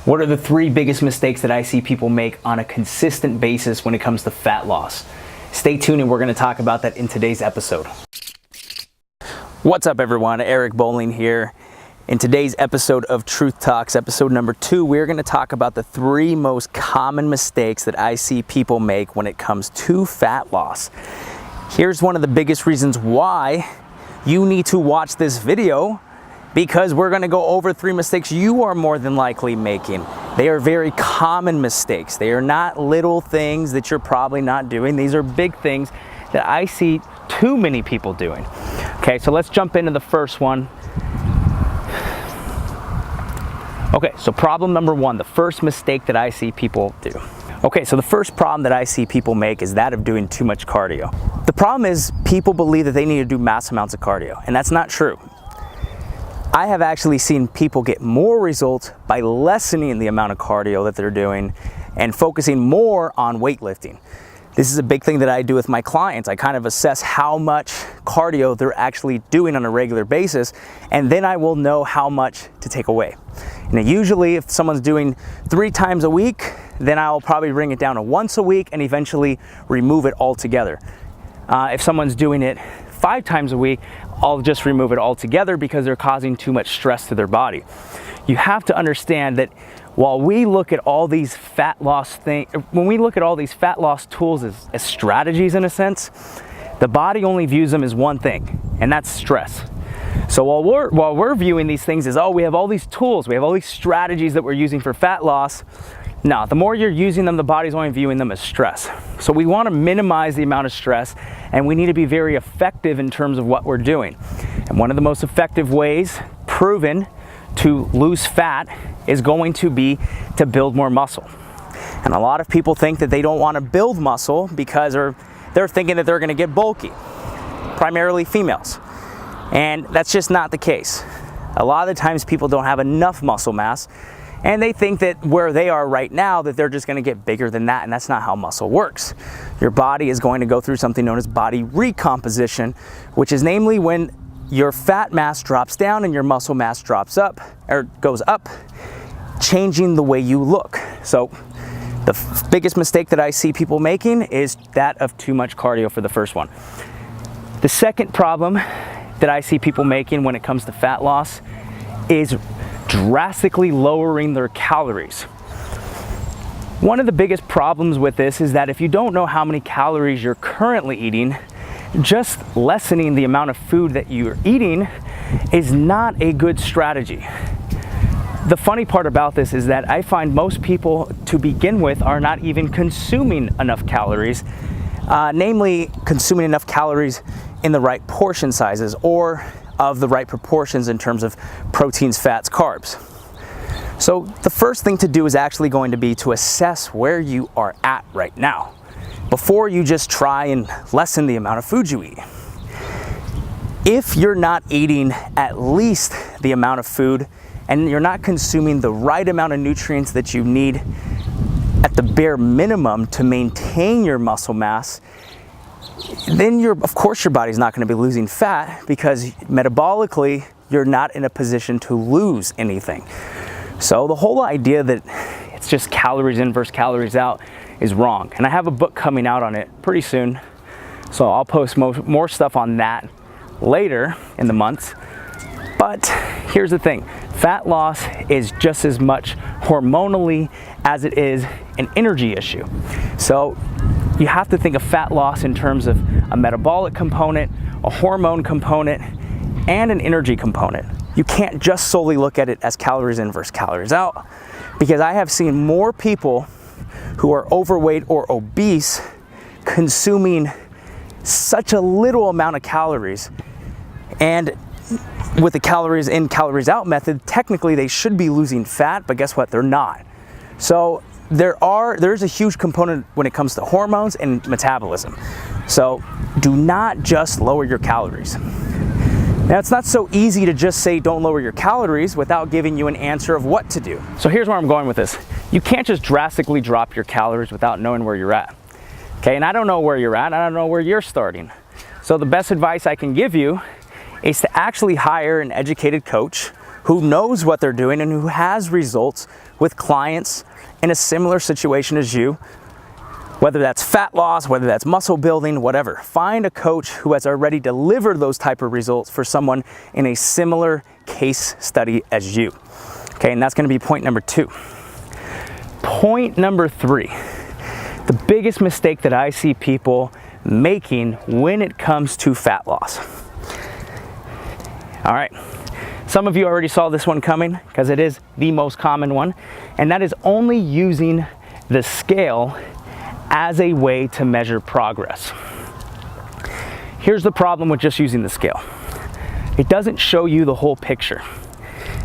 What are the 3 biggest mistakes that I see people make on a consistent basis when it comes to fat loss? Stay tuned and we're going to talk about that in today's episode. What's up everyone, Eric Bowling here. In today's episode of Truth Talks, episode number 2, we're going to talk about the 3 most common mistakes that I see people make when it comes to fat loss. Here's one of the biggest reasons why you need to watch this video, because we're going to go over 3 mistakes you are more than likely making. They are very common mistakes. They are not little things that you're probably not doing. These are big things that I see too many people doing. Okay, so let's jump into the first one. Okay, so problem number 1, the first mistake that I see people do. Okay, so the first problem that I see people make is that of doing too much cardio. The problem is people believe that they need to do mass amounts of cardio, and that's not true. I have actually seen people get more results by lessening the amount of cardio that they're doing and focusing more on weightlifting. This is a big thing that I do with my clients. I kind of assess how much cardio they're actually doing on a regular basis, and then I will know how much to take away. Now, usually if someone's doing 3 times a week, then I'll probably bring it down to once a week and eventually remove it altogether. If someone's doing it 5 times a week, I'll just remove it altogether because they're causing too much stress to their body. You have to understand that while we look at all these fat loss things, when we look at all these fat loss tools as strategies in a sense, the body only views them as one thing, and that's stress. So while we're viewing these things as, oh, we have all these tools, we have all these strategies that we're using for fat loss, no, the more you're using them, the body's only viewing them as stress. So we want to minimize the amount of stress, and we need to be very effective in terms of what we're doing. And one of the most effective ways proven to lose fat is going to be to build more muscle. And a lot of people think that they don't want to build muscle because they're thinking that they're going to get bulky, primarily females. And that's just not the case. A lot of the times people don't have enough muscle mass, and they think that where they are right now that they're just going to get bigger than that, and that's not how muscle works. Your body is going to go through something known as body recomposition, which is namely when your fat mass drops down and your muscle mass drops up or goes up, changing the way you look. So the biggest mistake that I see people making is that of too much cardio for the first one. The second problem that I see people making when it comes to fat loss is drastically lowering their calories. One of the biggest problems with this is that if you don't know how many calories you're currently eating, just lessening the amount of food that you're eating is not a good strategy. The funny part about this is that I find most people to begin with are not even consuming enough calories, namely consuming enough calories in the right portion sizes or of the right proportions in terms of proteins, fats, carbs. So the first thing to do is actually going to be to assess where you are at right now before you just try and lessen the amount of food you eat. If you're not eating at least the amount of food and you're not consuming the right amount of nutrients that you need at the bare minimum to maintain your muscle mass, then of course your body's not going to be losing fat, because metabolically you're not in a position to lose anything. So the whole idea that it's just calories in versus calories out is wrong. And I have a book coming out on it pretty soon, so I'll post more stuff on that later in the month. But here's the thing, fat loss is just as much hormonally as it is an energy issue. So you have to think of fat loss in terms of a metabolic component, a hormone component, and an energy component. You can't just solely look at it as calories in versus calories out, because I have seen more people who are overweight or obese consuming such a little amount of calories, and with the calories in, calories out method, technically they should be losing fat, but guess what? They're not. So there's a huge component when it comes to hormones and metabolism. So do not just lower your calories. Now, it's not so easy to just say don't lower your calories without giving you an answer of what to do. So here's where I'm going with this. You can't just drastically drop your calories without knowing where you're at. Okay, and I don't know where you're at, I don't know where you're starting. So the best advice I can give you is to actually hire an educated coach who knows what they're doing and who has results with clients in a similar situation as you, whether that's fat loss, whether that's muscle building, whatever. Find a coach who has already delivered those type of results for someone in a similar case study as you. Okay, and that's gonna be point number 2. Point number 3, the biggest mistake that I see people making when it comes to fat loss. All right, some of you already saw this one coming because it is the most common one, and that is only using the scale as a way to measure progress. Here's the problem with just using the scale. It doesn't show you the whole picture.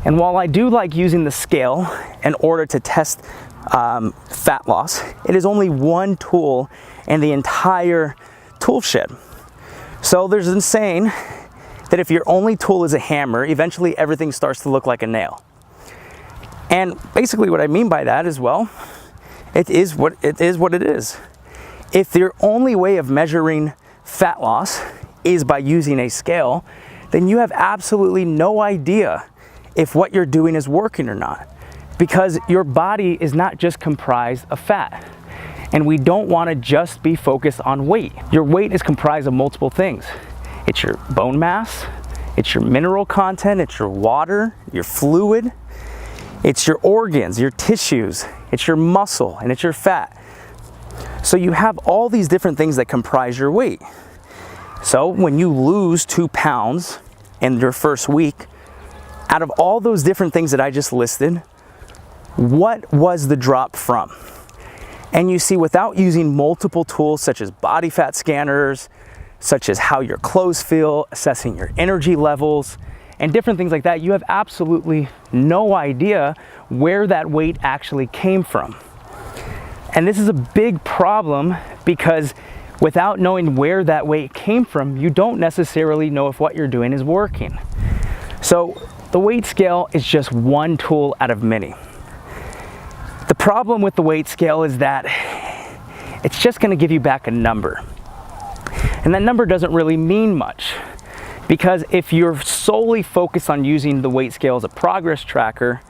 And while I do like using the scale in order to test fat loss, it is only one tool in the entire tool shed. So there's a saying that if your only tool is a hammer, eventually everything starts to look like a nail. And basically what I mean by that is, well, it is what it is. If your only way of measuring fat loss is by using a scale, then you have absolutely no idea if what you're doing is working or not, because your body is not just comprised of fat. And we don't want to just be focused on weight. Your weight is comprised of multiple things. It's your bone mass, it's your mineral content, it's your water, your fluid, it's your organs, your tissues, it's your muscle, and it's your fat. So you have all these different things that comprise your weight. So when you lose 2 pounds in your first week, out of all those different things that I just listed, what was the drop from? And you see, without using multiple tools such as body fat scanners, such as how your clothes feel, assessing your energy levels, and different things like that, you have absolutely no idea where that weight actually came from. And this is a big problem because without knowing where that weight came from, you don't necessarily know if what you're doing is working. So the weight scale is just one tool out of many. The problem with the weight scale is that it's just going to give you back a number. And that number doesn't really mean much, because if you're solely focused on using the weight scale as a progress tracker,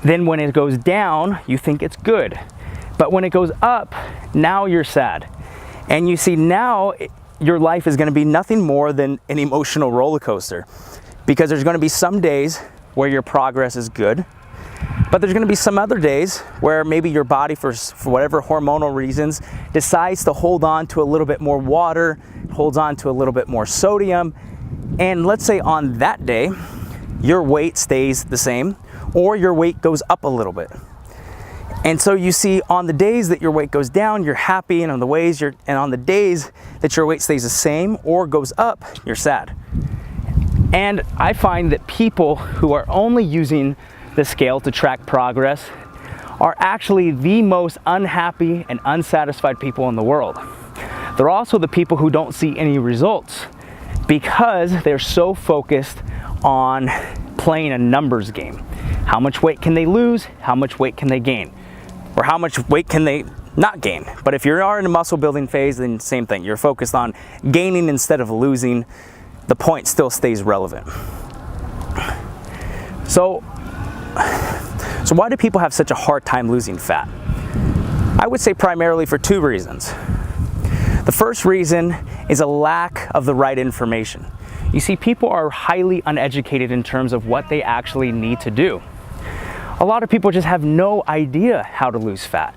then when it goes down, you think it's good. But when it goes up, now you're sad. And you see, now your life is going to be nothing more than an emotional roller coaster, because there's going to be some days where your progress is good, but there's going to be some other days where maybe your body, for whatever hormonal reasons, decides to hold on to a little bit more water, holds on to a little bit more sodium, and let's say on that day, your weight stays the same, or your weight goes up a little bit. And so you see, on the days that your weight goes down, you're happy, and on the days that your weight stays the same or goes up, you're sad. And I find that people who are only using the scale to track progress are actually the most unhappy and unsatisfied people in the world. They're also the people who don't see any results because they're so focused on playing a numbers game. How much weight can they lose? How much weight can they gain? Or how much weight can they not gain? But if you are in a muscle building phase, then same thing. You're focused on gaining instead of losing. The point still stays relevant. So why do people have such a hard time losing fat? I would say primarily for 2 reasons. The first reason is a lack of the right information. You see, people are highly uneducated in terms of what they actually need to do. A lot of people just have no idea how to lose fat.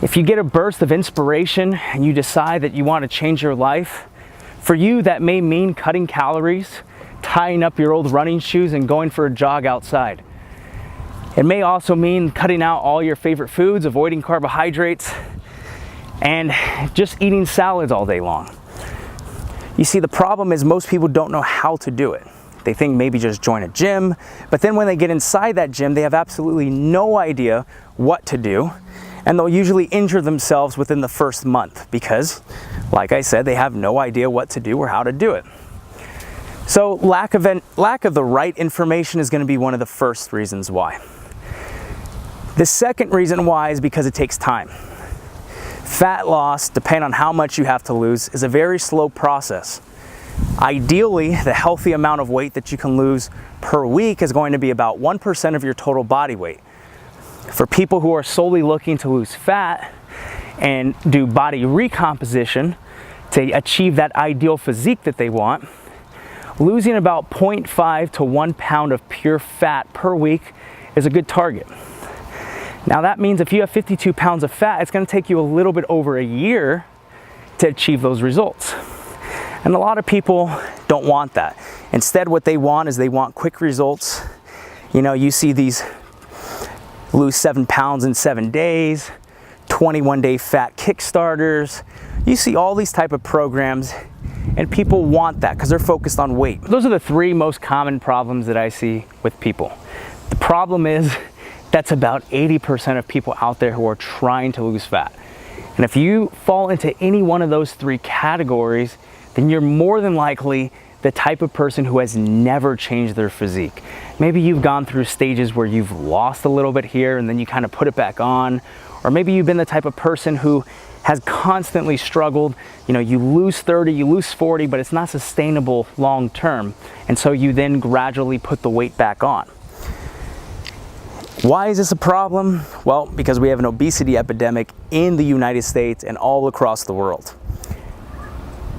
If you get a burst of inspiration and you decide that you want to change your life, for you that may mean cutting calories, tying up your old running shoes and going for a jog outside. It may also mean cutting out all your favorite foods, avoiding carbohydrates, and just eating salads all day long. You see, the problem is most people don't know how to do it. They think maybe just join a gym, but then when they get inside that gym, they have absolutely no idea what to do, and they'll usually injure themselves within the first month because, like I said, they have no idea what to do or how to do it. So lack of the right information is going to be one of the first reasons why. The second reason why is because it takes time. Fat loss, depending on how much you have to lose, is a very slow process. Ideally, the healthy amount of weight that you can lose per week is going to be about 1% of your total body weight. For people who are solely looking to lose fat and do body recomposition to achieve that ideal physique that they want, losing about 0.5 to 1 pound of pure fat per week is a good target. Now that means if you have 52 pounds of fat, it's going to take you a little bit over a year to achieve those results. And a lot of people don't want that. Instead, what they want is they want quick results. You know, you see these lose 7 pounds in 7 days, 21-day fat kickstarters. You see all these type of programs, and people want that because they're focused on weight. Those are the 3 most common problems that I see with people. The problem is that's about 80% of people out there who are trying to lose fat. And if you fall into any one of those 3 categories, then you're more than likely the type of person who has never changed their physique. Maybe you've gone through stages where you've lost a little bit here and then you kind of put it back on. Or maybe you've been the type of person who has constantly struggled. You know, you lose 30, you lose 40, but it's not sustainable long term. And so you then gradually put the weight back on. Why is this a problem? Well, because we have an obesity epidemic in the United States and all across the world.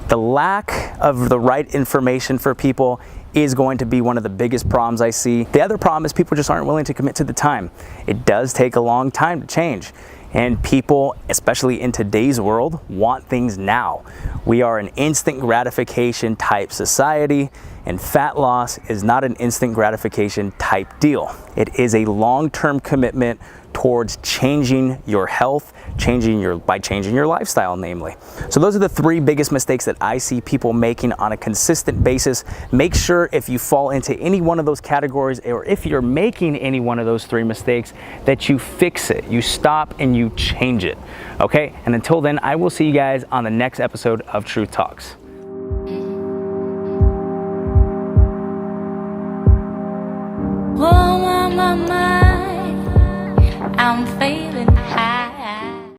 The lack of the right information for people is going to be one of the biggest problems I see. The other problem is people just aren't willing to commit to the time. It does take a long time to change. And people, especially in today's world, want things now. We are an instant gratification type society, and fat loss is not an instant gratification type deal. It is a long-term commitment towards changing your health, by changing your lifestyle, namely. So those are the 3 biggest mistakes that I see people making on a consistent basis. Make sure if you fall into any one of those categories, or if you're making any one of those 3 mistakes, that you fix it, you stop and you change it, okay? And until then, I will see you guys on the next episode of Truth Talks. Oh, my mind, I'm feeling high.